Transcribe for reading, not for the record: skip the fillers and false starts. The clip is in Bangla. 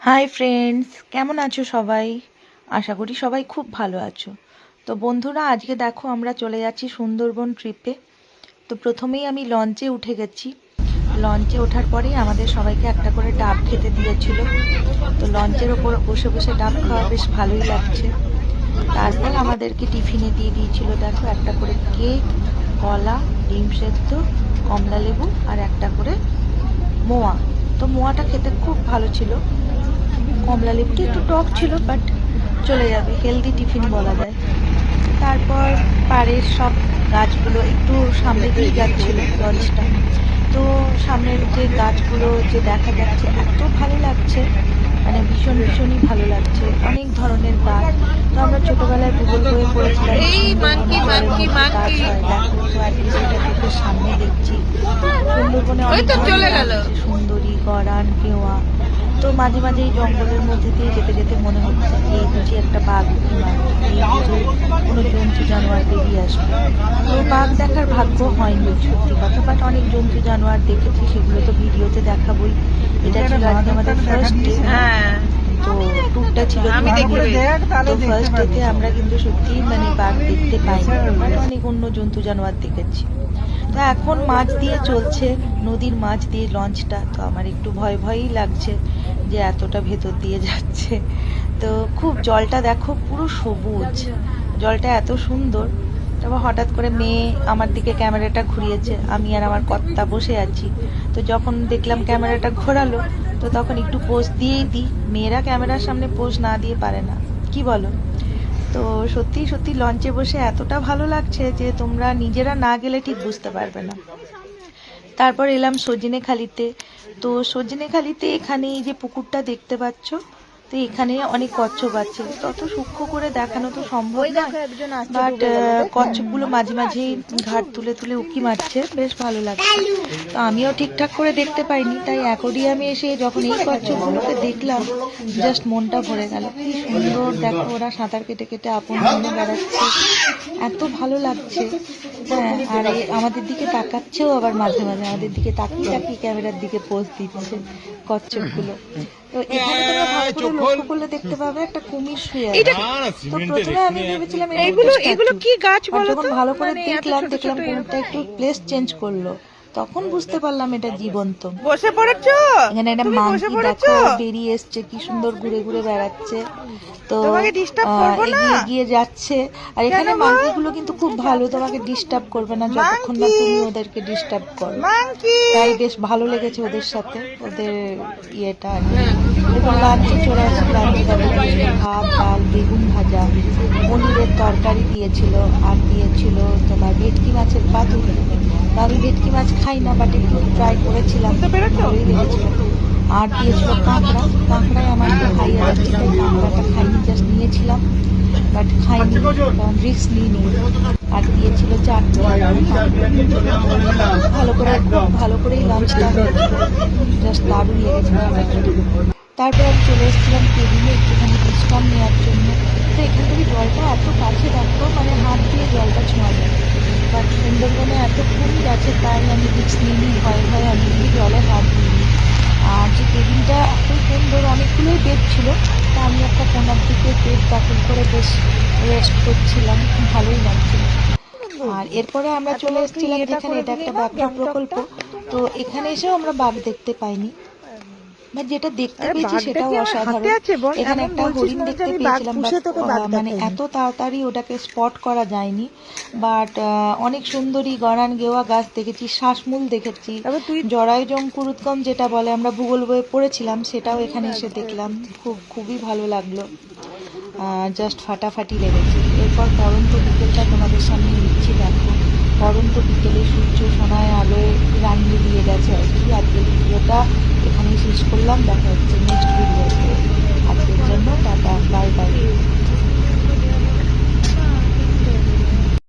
হাই ফ্রেন্ডস, কেমন আছো সবাই? আশা করি সবাই খুব ভালো আছো। তো বন্ধুরা, আজকে দেখো আমরা চলে যাচ্ছি সুন্দরবন ট্রিপে। তো প্রথমেই আমি লঞ্চে উঠে গেছি। লঞ্চে ওঠার পরেই আমাদের সবাইকে একটা করে ডাব খেতে দিয়েছিল। তো লঞ্চের ওপর বসে বসে ডাব খাওয়া বেশ ভালোই লাগছে। তারপর আমাদেরকে টিফিনে দিয়ে দিয়েছিল দেখো একটা করে কেক, কলা, ডিম সেদ্ধ, কমলা লেবু আর একটা করে মোয়া। তো মোয়াটা খেতে খুব ভালো ছিল। কমলা লেবুটা একটু টক ছিল, বাট চলে যাবে, হেলদি টিফিন বলা যায়। তারপর পাড়ের সব গাছগুলো একটু সামনে দিয়ে যাচ্ছিল লঞ্চটা। তো সামনের যে গাছগুলো যে দেখা যাচ্ছে এত ভালো লাগছে, মানে ভীষণই ভালো লাগছে। অনেক ধরনের গাছ। তো আমরা ছোটবেলায় ভূগোল বইয়ে পড়েছিলাম সুন্দরবনে গাছ হয়। দেখো তো অ্যাটলিস্ট এটা চোখের সামনে দেখছি। সুন্দরবনে অনেক ধরনের গাছ আছে, সুন্দরী, গরান, কেওয়া। তো মাঝে মাঝে এই জঙ্গলের মধ্যে দিয়ে যেতে যেতে মনে হচ্ছে এই বুঝি একটা বাঘ উঁকি মারবে, এই বুঝি কোনো জন্তু জানোয়ার বেরিয়ে আসবে। তো বাঘ দেখার ভাগ্য হয়নি সত্যি কথা, বাট অনেক জন্তু জানোয়ার দেখেছি, সেগুলো তো ভিডিওতে দেখাবোই। এটা ছিল আজকে আমাদের ফার্স্ট ডে। তো ট্যুরটা ছিল তো ফার্স্ট ডেতে আমরা কিন্তু সত্যি মানে বাঘ দেখতে পাইনি, মানে অনেক অন্য জন্তু জানোয়ার দেখেছি। তো এখন মাছ দিয়ে চলছে, নদীর মাছ দিয়ে লঞ্চটা। তো আমার একটু ভয় ভয়ই লাগছে যে এতটা ভেতর দিয়ে যাচ্ছে। তো খুব জলটা দেখো পুরো সবুজ, জলটা এত সুন্দর। তারপর হঠাৎ করে মেয়ে আমার দিকে ক্যামেরাটা ঘুরিয়েছে, আমি আর আমার কর্তা বসে আছি। তো যখন দেখলাম ক্যামেরাটা ঘোরালো, তো তখন একটু পোজ দিয়েই দিই। মেয়েরা ক্যামেরার সামনে পোজ না দিয়ে পারে না, কি বলো? তো সত্যি সত্যি লঞ্চে বসে এতটা ভালো লাগছে যে তোমরা নিজেরা না গেলে ঠিক বুঝতে পারবে না। তারপর এলাম সজনেখালিতে। তো সজনেখালিতে এখানে এই যে পুকুরটা দেখতে পাচ্ছ, তো এখানে অনেক কচ্ছপ আছে। তত সূক্ষ্ম করে দেখানো তো সম্ভব নয়, বাট কচ্ছপগুলো মাঝে মাঝেই ঘাট তুলে তুলে উঁকি মারছে, বেশ ভালো লাগছে। তো আমিও ঠিকঠাক করে দেখতে পাইনি, তাই অ্যাকোরিয়ামে এসে যখন এই কচ্ছপগুলোকে দেখলাম, জাস্ট মনটা ভরে গেল। কি সুন্দর দেখো, ওরা সাঁতার কেটে কেটে আপন মনে বেড়াচ্ছে, এত ভালো লাগছে। হ্যাঁ, আর আমাদের দিকে তাকাচ্ছেও, আবার মাঝে মাঝে আমাদের দিকে তাকিয়ে তাকিয়ে ক্যামেরার দিকে পোজ দিচ্ছে কচ্ছপগুলো। তো এখানে তোমরা ভালো করে লক্ষ্য করলে দেখতে পাবে একটা কুমির শুয়ে আছে। তো প্রথমে আমি ভেবেছিলাম এগুলো কি গাছ, যখন ভালো করে দেখলাম কুমিরটা একটু প্লেস চেঞ্জ করলো, তখন বুঝতে পারলাম এটা জীবন্ত। বসে পড়েছো? এখানে একটা মাংকি দেখো বেরিয়ে এসছে, কি সুন্দর ঘুরে ঘুরে বেড়াচ্ছে। তো এগিয়ে এগিয়ে যাচ্ছে। আর এখানে মাংকিগুলো কিন্তু খুব ভালো, তোমাকে ডিস্টার্ব করবে না যতক্ষণ না তুমি ওদেরকে ডিস্টার্ব করো। তাই বেশ ভালো লেগেছে ওদের সাথে, ওদের ইয়েটা। এবং লাঞ্চে চলে আসছি। লাঞ্চে দেখো ভাত, ডাল, বেগুন ভাজা, পনিরের তরকারি দিয়েছিল, আর দিয়েছিল তোমার ভেটকি মাছের পাতুরি। আমি ভেটকি মাছ খাই না, বাট একটু ট্রাই করেছিলাম, ভালোই লেগেছিল। আর দিয়েছিল কাঁকড়া। কাঁকড়ায় আমার একটু হাইয়া যাচ্ছে, তাই কাঁকড়াটা খাইনি, জাস্ট নিয়েছিলাম বাট খাইনি, কারণ রিস্ক নিইনি। আর দিয়েছিল চাটনি। খুব ভালো করেই লাঞ্চটা হয়েছিল, জাস্ট দারুণ লেগেছিল। তারপর আমি চলে এসেছিলাম কেবিনে একটুখানি বিশ্রাম নেওয়ার জন্য। তো এখান থেকে জলটা এত কাছে দেখো, মানে হাত দিয়ে জলটা ছোঁয়া যায়। বাট সুন্দরবনে এত কুমির আছে, তাই আমি রিস্ক নিইনি, ভয়ে ভয়ে আমি কিন্তু জলে হাত দিইনি। আর যে কেবিনটা এত সুন্দর, অনেকগুলোই বেড ছিল, তা আমি একটা কোনার দিকে বেড দখল করে বেশ রেস্ট করছিলাম, ভালোই লাগছিল। আর এরপরে আমরা চলে এসেছিলাম যেখানে, এটা একটা ব্যাঘ্র প্রকল্প। তো এখানে এসেও আমরা বাঘ দেখতে পাইনি, যেটা দেখতে পেয়েছি সেটাও অসাধারণ। এখানে একটা হরিণ দেখতে পেয়েছিলাম, মানে এত তাড়াতাড়ি ওটাকে স্পট করা যায়নি। বাট অনেক সুন্দরী গরান গেওয়া গাছ দেখেছি, শ্বাসমূল দেখেছি, জরায়ুজঙ্কুরুৎগম যেটা বলে আমরা ভূগোল বইয়ে পড়েছিলাম, সেটাও এখানে এসে দেখলাম। খুবই ভালো লাগলো, জাস্ট ফাটাফাটি লেগেছে। এরপর পরন্ত বিকেলটা তোমাদের সামনে নিচ্ছি দেখো। পরন্ত বিকেলে সূর্য সোনায় আলোয় রাঙিয়ে দিয়ে গেছে আর কি। আজকের ভিডিওটা এখানেই শেষ করলাম, দেখা হচ্ছে নেক্সট ভিডিওতে। আজকের জন্য টাটা, বাই বাই।